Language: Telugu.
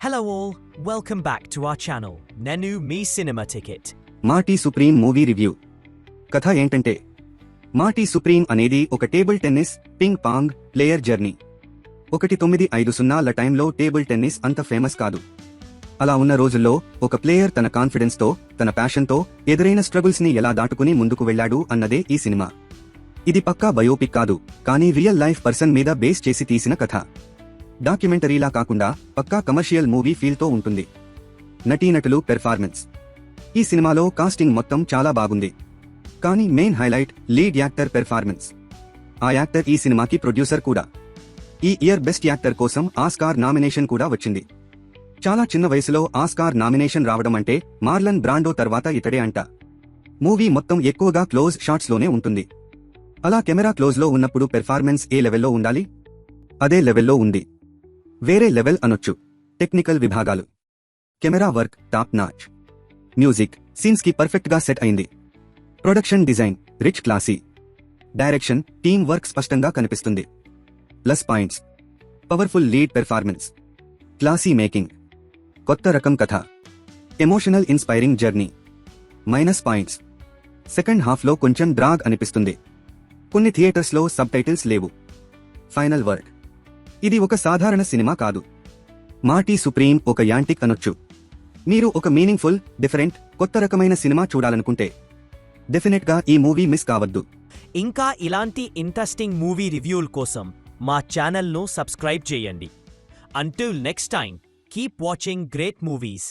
Hello all, welcome back to our channel, Nenu Me Cinema Ticket. Marty Supreme movie review. కథ ఏంటంటే, మాటీ సుప్రీం అనేది ఒక table tennis ping pong player journey. 1950ల టైంలో టేబుల్ టెన్నిస్ అంత ఫేమస్ కాదు. అలా ఉన్న రోజుల్లో ఒక ప్లేయర్ తన కాన్ఫిడెన్స్తో, తన ప్యాషన్తో ఎదురైన స్ట్రగుల్స్ ని ఎలా దాటుకుని ముందుకు వెళ్లాడు అన్నదే ఈ సినిమా. ఇది పక్కా బయోపిక్ కాదు, కానీ రియల్ లైఫ్ పర్సన్ మీద బేస్ చేసి తీసిన కథ. డాక్యుమెంటరీలా కాకుండా పక్కా కమర్షియల్ మూవీ ఫీల్తో ఉంటుంది. నటీనటులు పెర్ఫార్మెన్స్. ఈ సినిమాలో కాస్టింగ్ మొత్తం చాలా బాగుంది, కానీ main highlight lead actor performance. ఆ యాక్టర్ ఈ సినిమాకి ప్రొడ్యూసర్ కూడా. ఈ ఇయర్ బెస్ట్ యాక్టర్ కోసం ఆస్కార్ నామినేషన్ కూడా వచ్చింది. చాలా చిన్న వయసులో ఆస్కార్ నామినేషన్ రావడం అంటే మార్లన్ బ్రాండో తర్వాత ఇతడే అంట. మూవీ మొత్తం ఎక్కువగా క్లోజ్ షాట్స్ లోనే ఉంటుంది. అలా కెమెరా క్లోజ్ లో ఉన్నప్పుడు పెర్ఫార్మెన్స్ ఏ లెవెల్లో ఉండాలి, అదే లెవెల్లో ఉంది. వేరే లెవెల్ అనొచ్చు. టెక్నికల్ విభాగాలు. Camera work top notch. Music scenes కి పర్ఫెక్ట్ గా సెట్ అయింది. Production design rich classy. Direction team work స్పష్టంగా కనిపిస్తుంది. Plus points: powerful lead performance, classy making, కొత్త రకం కథ, emotional inspiring journey. Minus points: second half లో కొంచెం డ్రాగ్ అనిపిస్తుంది. కొన్ని థియేటర్స్ లో సబ్ టైటిల్స్ లేవు. ఫైనల్ వర్డ్: ఇది ఒక సాధారణ సినిమా కాదు. మాటీ సుప్రీం ఒక యాంటిక్ అనొచ్చు. మీరు ఒక మీనింగ్ఫుల్, డిఫరెంట్, కొత్త రకమైన సినిమా చూడాలనుకుంటే డెఫినెట్ గా ఈ మూవీ మిస్ కావద్దు. ఇంకా ఇలాంటి ఇంట్రెస్టింగ్ మూవీ రివ్యూల కోసం మా ఛానల్ను సబ్స్క్రైబ్ చేయండి. Until next time, keep watching great movies.